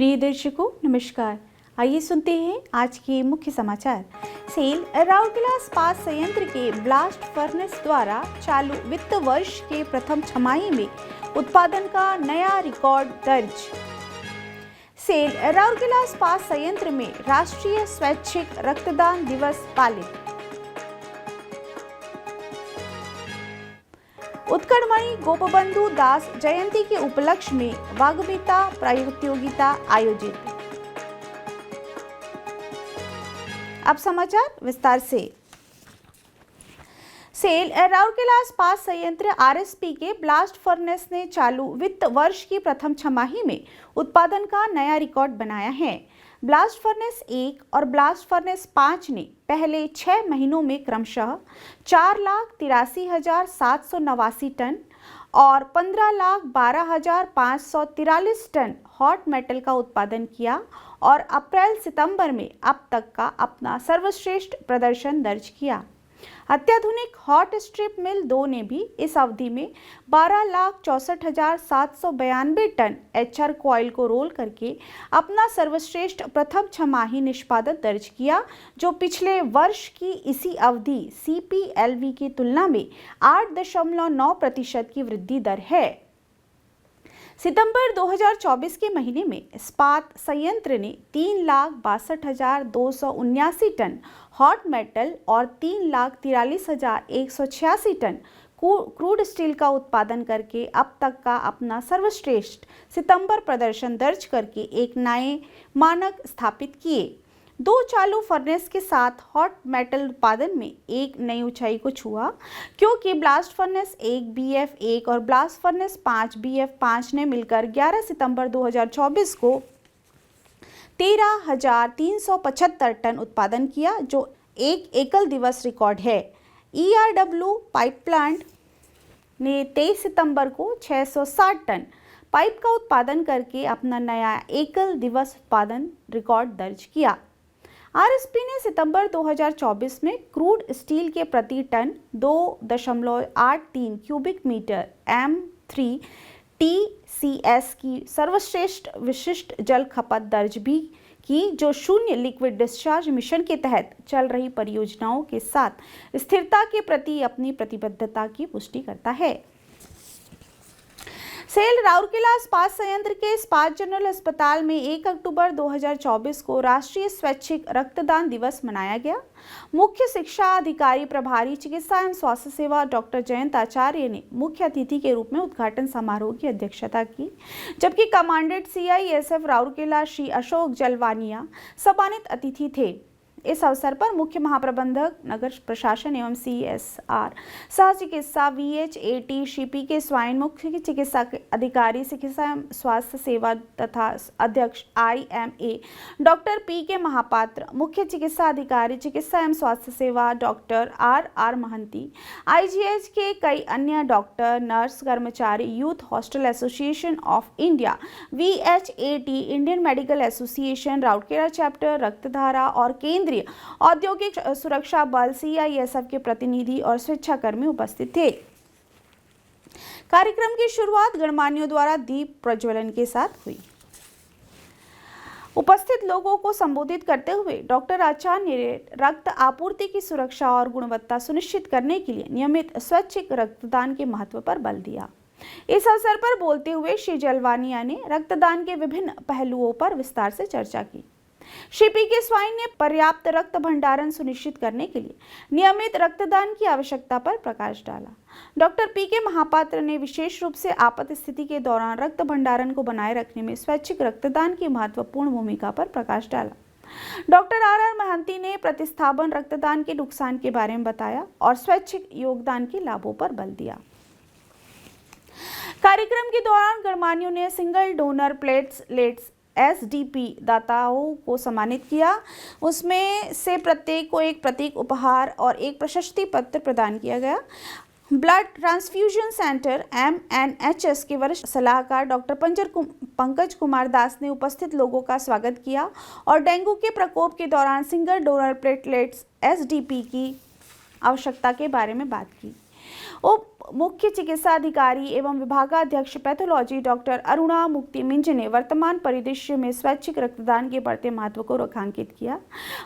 प्रिय दर्शकों नमस्कार। आइए सुनते हैं आज के मुख्य समाचार। सेल राउरकेला इस्पात संयंत्र के ब्लास्ट फर्नेस द्वारा चालू वित्त वर्ष के प्रथम छमाही में उत्पादन का नया रिकॉर्ड दर्ज। सेल राउरकेला इस्पात संयंत्र में राष्ट्रीय स्वैच्छिक रक्तदान दिवस पालित। उत्कलमणि गोपबंधु दास जयंती के उपलक्ष्य में वाग्मीता प्रतियोगिता आयोजित। अब समाचार विस्तार से। सेल राउरकेला इस्पात संयंत्र आरएसपी के ब्लास्ट फर्नेस ने चालू वित्त वर्ष की प्रथम छमाही में उत्पादन का नया रिकॉर्ड बनाया है। ब्लास्ट फर्नेस 1 और ब्लास्ट फर्नेस 5 ने पहले 6 महीनों में क्रमशः 4,83,789 टन और 15,12,543 टन हॉट मेटल का उत्पादन किया और अप्रैल सितंबर में अब तक का अपना सर्वश्रेष्ठ प्रदर्शन दर्ज किया। अत्याधुनिक हॉट स्ट्रिप मिल 2 ने भी इस अवधि में 12,64,792 टन एचआर कॉइल को रोल करके अपना सर्वश्रेष्ठ प्रथम छमाही निष्पादन दर्ज किया, जो पिछले वर्ष की इसी अवधि सीपीएलवी की तुलना में 8.9% की वृद्धि दर है। सितंबर 2024 के महीने में इस्पात संयंत्र ने 3,62,279 टन हॉट मेटल और 3,43,186 टन क्रूड स्टील का उत्पादन करके अब तक का अपना सर्वश्रेष्ठ सितंबर प्रदर्शन दर्ज करके एक नए मानक स्थापित किए। 2 चालू फर्नेस के साथ हॉट मेटल उत्पादन में एक नई ऊंचाई को छुआ, क्योंकि ब्लास्ट फर्नेस 1 BF1 और ब्लास्ट फर्नेस 5 BF5 ने मिलकर 11 सितंबर 2024 को 13,375 टन उत्पादन किया, जो एक एकल दिवस रिकॉर्ड है। ERW पाइप प्लांट ने 23 सितंबर को 660 टन पाइप का उत्पादन करके अपना नया एकल दिवस उत्पादन रिकॉर्ड दर्ज किया। आरएसपी ने सितंबर 2024 में क्रूड स्टील के प्रति ton 2.83 cubic metre M3 TCS की सर्वश्रेष्ठ विशिष्ट जल खपत दर्ज भी की, जो शून्य लिक्विड डिस्चार्ज मिशन के तहत चल रही परियोजनाओं के साथ स्थिरता के प्रति अपनी प्रतिबद्धता की पुष्टि करता है। सेल राउरकेला इस्पात संयंत्र के इस्पात जनरल अस्पताल में 1 अक्टूबर 2024 को राष्ट्रीय स्वैच्छिक रक्तदान दिवस मनाया गया। मुख्य शिक्षा अधिकारी प्रभारी चिकित्सा एवं स्वास्थ्य सेवा डॉक्टर जयंत आचार्य ने मुख्य अतिथि के रूप में उद्घाटन समारोह की अध्यक्षता की, जबकि कमांडेंट CISF राउरकेला श्री अशोक जलवानिया सम्मानित अतिथि थे। इस अवसर पर मुख्य महाप्रबंधक नगर प्रशासन एवं CSR सह चिकित्सा VHAT श्री PK स्वाइन, मुख्य चिकित्सा अधिकारी चिकित्सा एवं स्वास्थ्य सेवा तथा अध्यक्ष IMA डॉक्टर PK महापात्र, मुख्य चिकित्सा अधिकारी चिकित्सा एवं स्वास्थ्य सेवा डॉक्टर RR महंती, IGH के कई अन्य डॉक्टर, नर्स, कर्मचारी, youth hostel association of India VHAT, Indian medical association Rourkela chapter, Raktdhara और केंद्रीय औद्योगिक सुरक्षा बल CISF के प्रतिनिधि और स्वेच्छाकर्मी उपस्थित थे। कार्यक्रम की शुरुआत गणमान्यों द्वारा दीप प्रज्वलन के साथ हुई। उपस्थित लोगों को संबोधित करते हुए डॉक्टर आचार्य ने रक्त आपूर्ति की सुरक्षा और गुणवत्ता सुनिश्चित करने के लिए नियमित स्वैच्छिक रक्तदान के महत्व पर बल दिया। इस अवसर पर बोलते हुए श्री जलवानिया ने रक्तदान के विभिन्न पहलुओं पर विस्तार से चर्चा की। श्री PK स्वाइन ने पर्याप्त रक्त भंडारण सुनिश्चित करने के लिए नियमित रक्तदान की आवश्यकता पर प्रकाश डाला। डॉक्टर PK महापात्र ने विशेष रूप से आपात स्थिति के दौरान रक्त भंडारण को बनाए रखने में स्वैच्छिक रक्तदान की महत्वपूर्ण भूमिका पर प्रकाश डाला। डॉक्टर RR महंती ने प्रतिस्थापन रक्तदान के नुकसान के बारे में बताया और स्वैच्छिक योगदान के लाभों पर बल दिया। कार्यक्रम के दौरान गणमान्यों ने सिंगल डोनर प्लेटलेट्स SDP दाताओं को सम्मानित किया। उसमें से प्रत्येक को एक प्रतीक उपहार और एक प्रशस्ति पत्र प्रदान किया गया। ब्लड ट्रांसफ्यूजन सेंटर MNHS के वरिष्ठ सलाहकार डॉक्टर पंकज कुमार दास ने उपस्थित लोगों का स्वागत किया और डेंगू के प्रकोप के दौरान सिंगल डोनर प्लेटलेट्स SDP की आवश्यकता के बारे में बात की। उप मुख्य चिकित्सा अधिकारी एवं विभागाध्यक्ष पैथोलॉजी डॉक्टर अरुणा मुक्तिमिंज ने वर्तमान परिदृश्य में स्वैच्छिक रक्तदान के बढ़ते महत्व को रेखांकित किया।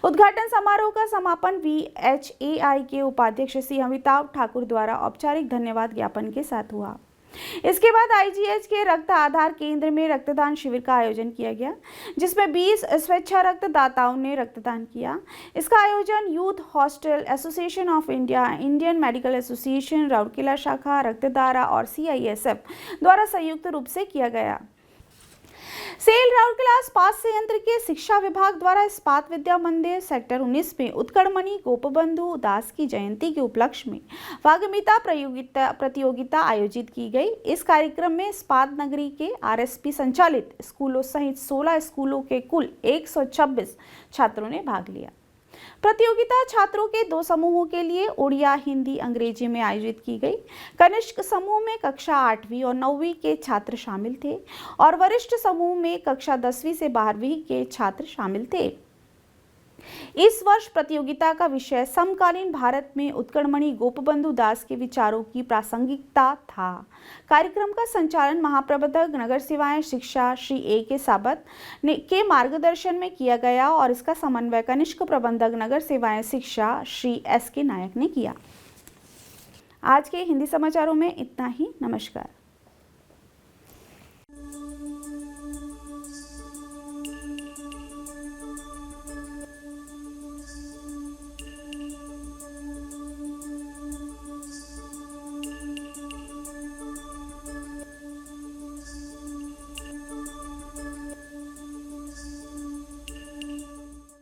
उद्घाटन समारोह का समापन VHAI के उपाध्यक्ष श्री अमिताभ ठाकुर द्वारा औपचारिक धन्यवाद ज्ञापन के साथ हुआ। इसके बाद IGH के रक्त आधार केंद्र में रक्तदान शिविर का आयोजन किया गया, जिसमें 20 स्वेच्छा रक्तदाताओं ने रक्तदान किया। इसका आयोजन youth hostel association of India, Indian medical association Rourkela शाखा, रक्तदाता और CISF द्वारा संयुक्त रूप से किया गया। सेल राउरकेला इस्पात संयंत्र के शिक्षा विभाग द्वारा इस्पात विद्या मंदिर सेक्टर 19 में उत्कड़मणि गोपबंधु दास की जयंती के उपलक्ष्य में वाग्मीता प्रतियोगिता आयोजित की गई। इस कार्यक्रम में इस्पात नगरी के RSP संचालित स्कूलों सहित 16 स्कूलों के कुल 126 छात्रों ने भाग लिया। प्रतियोगिता छात्रों के 2 समूहों के लिए उड़िया, हिंदी, अंग्रेजी में आयोजित की गई। कनिष्ठ समूह में कक्षा 8वीं और 9वीं के छात्र शामिल थे और वरिष्ठ समूह में कक्षा 10वीं से 12वीं के छात्र शामिल थे। इस वर्ष प्रतियोगिता का विषय समकालीन भारत में उत्कड़मणि गोपबंधु दास के विचारों की प्रासंगिकता था। कार्यक्रम का संचालन महाप्रबंधक नगर सेवाएं शिक्षा श्री AK साबत के मार्गदर्शन में किया गया और इसका समन्वय कनिष्ठ प्रबंधक नगर सेवाएं शिक्षा श्री SK नायक ने किया। आज के हिंदी समाचारों में इतना ही। नमस्कार।